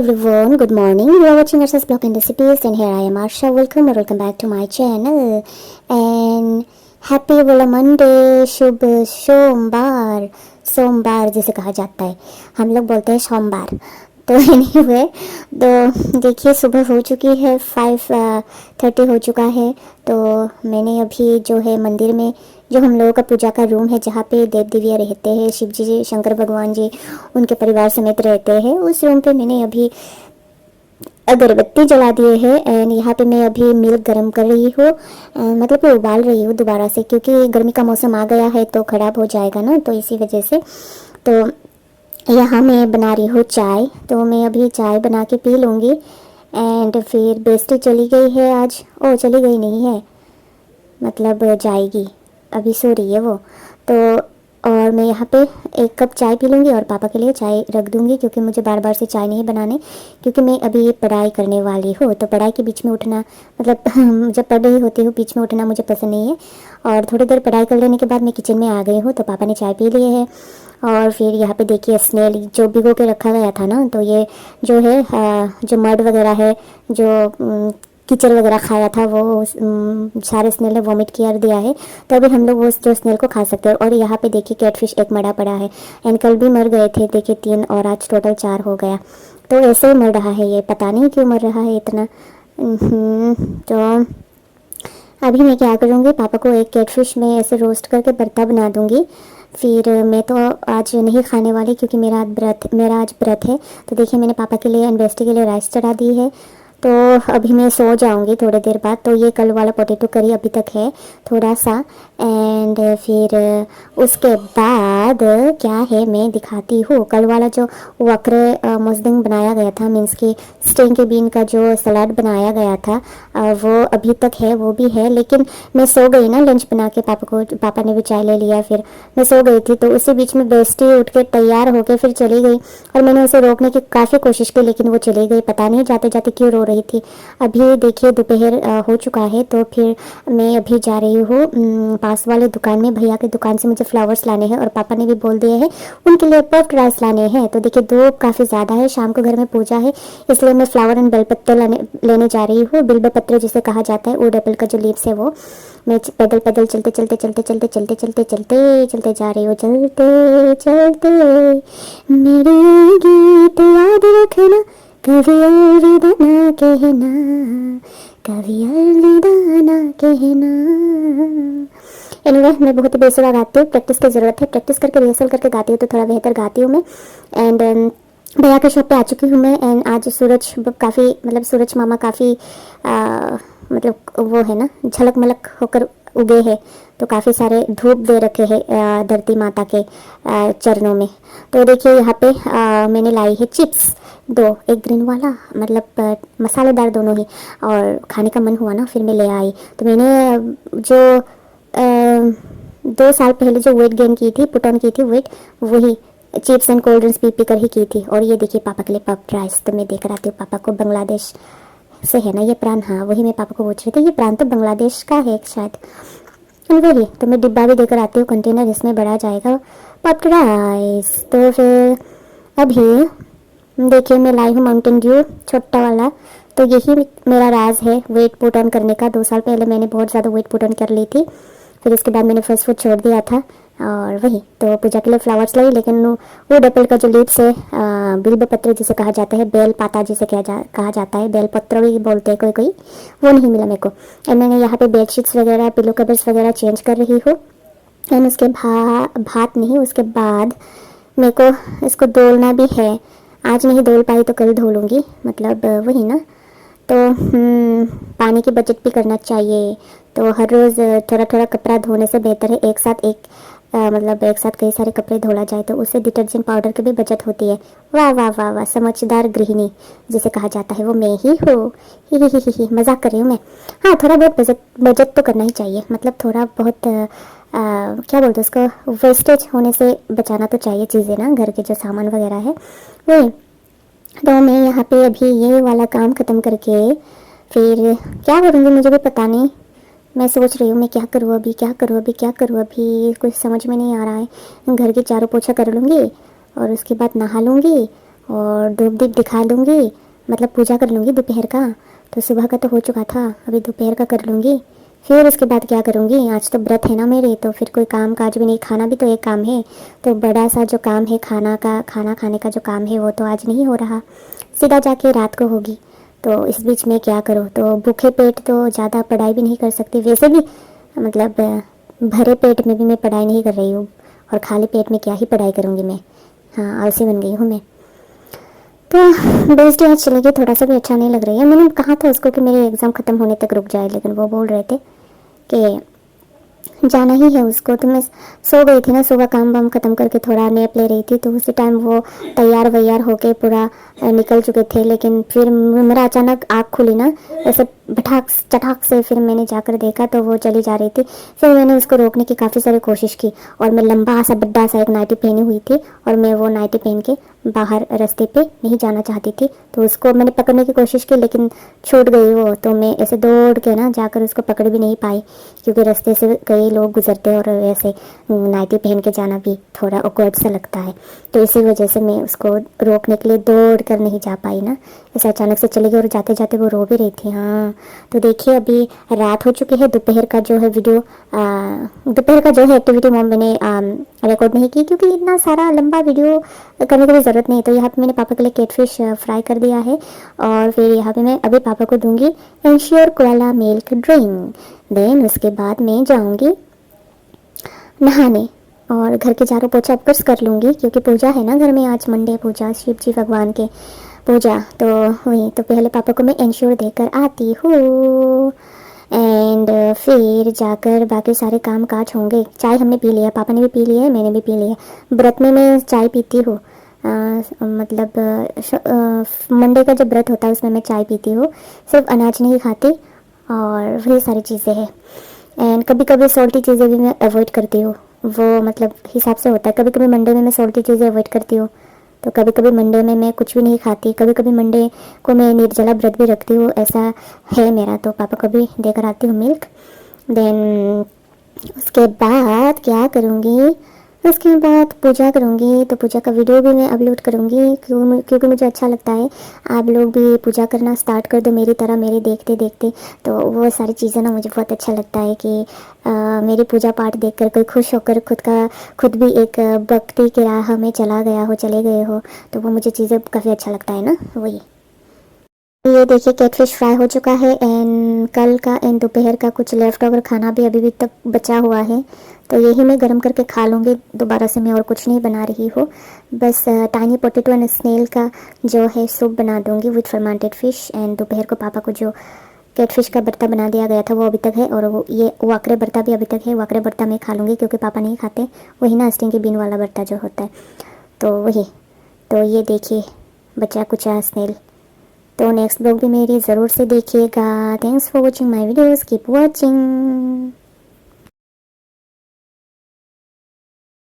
everyone, good morning. You are watching Arsha's Blog and Recipes, and here I am Arsha. Welcome back to my channel. And happy वाला Monday, शुभ सोमवार। सोमवार जिसे कहा जाता है, हम लोग बोलते हैं सोमवार। तो एनीवे, तो देखिए सुबह हो चुकी है, 5:30 हो चुका है। तो मैंने अभी जो है मंदिर में, जो हम लोगों का पूजा का रूम है जहाँ पे देव देवियाँ रहते हैं, शिव जी, शंकर भगवान जी उनके परिवार समेत रहते हैं, उस रूम पे मैंने अभी अगरबत्ती जला दिए है। एंड यहाँ पे मैं अभी मिल्क गर्म कर रही हूँ, मतलब कि उबाल रही हूँ दोबारा से, क्योंकि गर्मी का मौसम आ गया है तो ख़राब हो जाएगा ना, तो इसी वजह से। तो यहाँ मैं बना रही हूँ चाय, तो मैं अभी चाय बना के पी लूँगी। एंड फिर बेस्टी चली गई है आज, ओ चली गई नहीं है, मतलब जाएगी, अभी सो रही है वो। तो और मैं यहाँ पे 1 कप चाय पी लूँगी और पापा के लिए चाय रख दूँगी, क्योंकि मुझे बार बार से चाय नहीं बनाने, क्योंकि मैं अभी पढ़ाई करने वाली हूँ। तो पढ़ाई के बीच में उठना, मतलब जब पढ़ रही होती हूँ बीच में उठना मुझे पसंद नहीं है। और थोड़ी देर पढ़ाई कर लेने के बाद मैं किचन में आ गई हूँ, तो पापा ने चाय पी लिए है। और फिर यहाँ पे देखिए स्नेल जो भिगो के रखा गया था ना, तो ये जो है जो मड वगैरह है, जो कीचड़ वगैरह खाया था, वो सारे स्नेल ने वॉमिट किया दिया है। तो अभी हम लोग वो जो स्नेल को खा सकते हैं। और यहाँ पे देखिए कैटफिश एक मरा पड़ा है, एंड कल भी मर गए थे, देखिए 3 और आज टोटल 4 हो गया। तो ऐसे ही मर रहा है ये, पता नहीं क्यों मर रहा है इतना। तो अभी मैं क्या करूँगी, पापा को एक कैटफिश में ऐसे रोस्ट करके भरता बना दूँगी। फिर मैं तो आज नहीं खाने वाली, क्योंकि मेरा आज व्रत है। तो देखिए मैंने पापा के लिए एंड बेस्टी के लिए राइस चढ़ा दी है। तो अभी मैं सो जाऊंगी थोड़ी देर बाद। तो ये कल वाला पोटैटो करी अभी तक है थोड़ा सा। एंड फिर उसके बाद क्या है मैं दिखाती हूँ। कल वाला जो वक्र मुस्लिम बनाया गया था, मीन्स की स्टिंग के बीन का जो सलाद बनाया गया था, वो अभी तक है, वो भी है। लेकिन मैं सो गई ना लंच बना के, पापा ने भी चाय ले लिया, फिर मैं सो गई थी। तो उसी बीच में बेस्टी उठ के तैयार होके फिर चली गई, और मैंने उसे रोकने की काफ़ी कोशिश की, लेकिन वो चली गई, पता नहीं जाते जाते क्यों रो रही थी। अभी देखिए दोपहर हो चुका है, तो फिर मैं अभी जा रही हूँ पास वाले दुकान में, भैया की दुकान से मुझे फ्लावर्स लाने हैं, और पापा ने भी बोल दिए हैं उनके लिए पफ्ड राइस लाने हैं। तो देखिए धूप काफ़ी ज़्यादा है, शाम को घर में पूजा है, इसलिए मैं फ्लावर एंड बेलपत्ते लेने जा रही हूँ। बिल्व पत्र जिसे कहा जाता है, वुड एप्पल का जो लीव्स है वो। मैं पैदल पैदल चलते चलते चलते चलते चलते चलते चलते चलते जा रही हूँ। चलते चलते मेरे गीत याद रखना, कभी अलविदा ना कहना, कभी अलविदा ना कहना। एनीवे, मैं बहुत ही बेसुरा गाती हूँ, प्रैक्टिस की ज़रूरत है, प्रैक्टिस करके रिहर्सल करके गाती हूँ तो थोड़ा बेहतर गाती हूँ मैं। एंड भैया के शॉप पे आ चुकी हूँ मैं। एंड आज सूरज काफ़ी, मतलब सूरज मामा काफ़ी मतलब वो है ना, झलक मलक होकर उगे हैं, तो काफ़ी सारे धूप दे रखे हैं धरती माता के चरणों में। तो देखिए यहाँ पे मैंने लाई है चिप्स 2, एक ग्रीन वाला, मतलब मसालेदार दोनों ही, और खाने का मन हुआ ना, फिर मैं ले आई। तो मैंने जो 2 साल पहले जो वेट गेन की थी, पुट ऑन की थी वेट, वही chips and cold drinks P कर ही की थी। और ये देखिए पापा के लिए पफ्ड राइस, तो मैं देख रहा थी पापा को, बांग्लादेश से है ना ये प्राण, हाँ वही मैं पापा को पूछ रही थी, ये प्राण तो बांग्लादेश का है शायद, वही। तो मैं डिब्बा भी देकर आती हूँ, कंटेनर जिसमें भरा जाएगा पफ्ड राइस। तो फिर अभी देखिए मैं लाई हूँ माउंटेन ड्यू छोटा वाला। तो यही मेरा राज है वेट पुट ऑन करने का। 2 साल पहले मैंने बहुत ज़्यादा वेट पुट ऑन कर ली थी, फिर उसके बाद मैंने फर्स्ट फूड छोड़ दिया था। और वही तो पूजा के लिए फ्लावर्स लाई, लेकिन वो एप्पल का जो लीव्स है, बिल्व पत्र जिसे कहा जाता है, बेल पाता जिसे कहा जाता है, बेल पत्र भी बोलते हैं कोई, वो नहीं मिला मेरे को। एंड मैंने यहाँ पे बेडशीट्स वगैरह, पिलो कवर्स वगैरह चेंज कर रही हूँ। एंड उसके भात नहीं, उसके बाद मेरे को इसको धोना भी है। आज नहीं धोल पाई तो कल धो लूँगी, मतलब वही ना। तो पानी की बचत भी करना चाहिए। तो हर रोज़ थोड़ा थोड़ा कपड़ा धोने से बेहतर है एक साथ मतलब एक साथ कई सारे कपड़े धोला जाए, तो उससे डिटर्जेंट पाउडर की भी बचत होती है। वाह वाह वाह वाह, समझदार गृहिणी जिसे कहा जाता है वो मैं ही हूँ। ही मजाक कर रही हूँ मैं। हाँ, थोड़ा बहुत बचत तो करना ही चाहिए, मतलब थोड़ा बहुत क्या बोलते हैं उसको, वेस्टेज होने से बचाना तो चाहिए चीज़ें ना, घर के जो सामान वगैरह है वही। तो मैं यहाँ पे अभी ये वाला काम ख़त्म करके फिर क्या करूँगी मुझे भी पता नहीं। मैं सोच रही हूँ मैं क्या करूँ अभी, क्या करूँ अभी, क्या करूँ अभी, कुछ समझ में नहीं आ रहा है। घर की चारों पोछा कर लूँगी और उसके बाद नहा लूँगी और धूप दीप दिखा दूँगी, मतलब पूजा कर लूँगी दोपहर का। तो सुबह का तो हो चुका था, अभी दोपहर का कर लूँगी। फिर उसके बाद क्या करूँगी, आज तो व्रत है ना मेरे, तो फिर कोई काम काज भी नहीं, खाना भी तो एक काम है। तो बड़ा सा जो काम है खाना खाने का जो काम है वो तो आज नहीं हो रहा, सीधा जाके रात को होगी। तो इस बीच में क्या करूँ, तो भूखे पेट तो ज़्यादा पढ़ाई भी नहीं कर सकती वैसे भी, मतलब भरे पेट में भी मैं पढ़ाई नहीं कर रही हूँ, और खाली पेट में क्या ही पढ़ाई करूँगी मैं। हाँ, आलसी बन गई हूँ मैं। तो बेस्ट आज चलेगी, थोड़ा सा भी अच्छा नहीं लग रही है। मैंने कहा था उसको कि मेरे एग्ज़ाम ख़त्म होने तक रुक जाए, लेकिन वो बोल रहे थे कि जाना ही है उसको। तो मैं सो गई थी ना, सुबह काम वाम ख़त्म करके थोड़ा नैप ले रही थी, तो उसी टाइम वो तैयार वैयार होके पूरा निकल चुके थे। लेकिन फिर मेरा अचानक आँख खुली ना, ऐसे भटाक चटाक से, फिर मैंने जाकर देखा तो वो चली जा रही थी। फिर मैंने उसको रोकने की काफ़ी सारी कोशिश की, और मैं लंबा सा बड्डा सा एक नाइटी पहनी हुई थी, और मैं वो नाइटी पहन के बाहर रास्ते पे नहीं जाना चाहती थी। तो उसको मैंने पकड़ने की कोशिश की, लेकिन छूट गई वो। तो मैं ऐसे दौड़ के ना जाकर उसको पकड़ भी नहीं पाई, क्योंकि रास्ते से कई लोग गुजरते हैं और वैसे नाइटी पहन के जाना भी थोड़ा ऑकवर्ड सा लगता है। तो इसी वजह से मैं उसको रोकने के लिए दौड़ कर नहीं जा पाई ना, ऐसे अचानक से चली गई, और जाते जाते वो रो भी रही थी। हाँ, तो देखिए अभी रात हो चुकी है, दोपहर का जो है वीडियो, दोपहर का जो है एक्टिविटी मोम मैंने रिकॉर्ड नहीं की, क्योंकि इतना सारा लंबा वीडियो करने की भी ज़रूरत नहीं है। तो यहाँ पे मैंने पापा के लिए कैटफिश फ्राई कर दिया है, और फिर यहाँ पे मैं अभी पापा को दूंगी एंश्योर कोला मिल्क ड्रिंक। देन उसके बाद मैं जाऊंगी नहाने, और घर के चारों पोछा अफकोर्स कर लूँगी, क्योंकि पूजा है ना घर में, आज मंडे पूजा, शिव जी भगवान के पूजा। तो वही, तो पहले पापा को मैं इंश्योर देकर आती हूँ, एंड फिर जाकर बाकी सारे काम काज होंगे। चाय हमने पी लिया, पापा ने भी पी लिया है, मैंने भी पी लिया। व्रत में मैं चाय पीती हूँ, मतलब मंडे का जब व्रत होता है उसमें मैं चाय पीती हूँ, सिर्फ अनाज नहीं खाती, और वही सारी चीज़ें हैं। एंड कभी कभी सॉल्टी चीज़ें भी मैं अवॉइड करती हूँ, वो मतलब हिसाब से होता है। कभी कभी मंडे में मैं सॉल्टी चीज़ें अवॉइड करती हूँ, तो कभी कभी मंडे में मैं कुछ भी नहीं खाती, कभी कभी मंडे को मैं निर्जला व्रत भी रखती हूँ, ऐसा है मेरा। तो पापा को भी देकर आती हूँ मिल्क। देन उसके बाद क्या करूँगी, उसके बाद पूजा करूँगी। तो पूजा का वीडियो भी मैं अपलोड करूँगी, क्योंकि मुझे अच्छा लगता है आप लोग भी पूजा करना स्टार्ट कर दो मेरी तरह, मेरे देखते देखते। तो वो सारी चीज़ें ना मुझे बहुत अच्छा लगता है कि मेरी पूजा पाठ देखकर कोई खुश होकर खुद भी एक भक्ति की राह में चले गए हो, तो वो मुझे चीज़ें काफ़ी अच्छा लगता है ना, वही। ये देखिए कैटफिश फ्राई हो चुका है, एंड कल का एंड दोपहर का कुछ लेफ्ट ओवर खाना भी अभी भी तक बचा हुआ है, तो यही मैं गर्म करके खा लूँगी। दोबारा से मैं और कुछ नहीं बना रही हूँ, बस टाइनी पोटैटो एंड स्नेल का जो है सूप बना दूँगी विथ फर्मेंटेड फिश। एंड दोपहर को पापा को जो कैटफिश का बर्ता बना दिया गया था वो अभी तक है, और वो ये वाकरे बर्ता भी अभी तक है। वाकरे बर्ता मैं खा लूँगी क्योंकि पापा नहीं खाते, वही ना स्टिंग के बीन वाला बर्ता जो होता है, तो वही। तो ये देखिए बचा कुचा स्नेल। तो नेक्स्ट ब्लॉग भी मेरी ज़रूर से देखिएगा। Thanks for watching my videos, keep watching.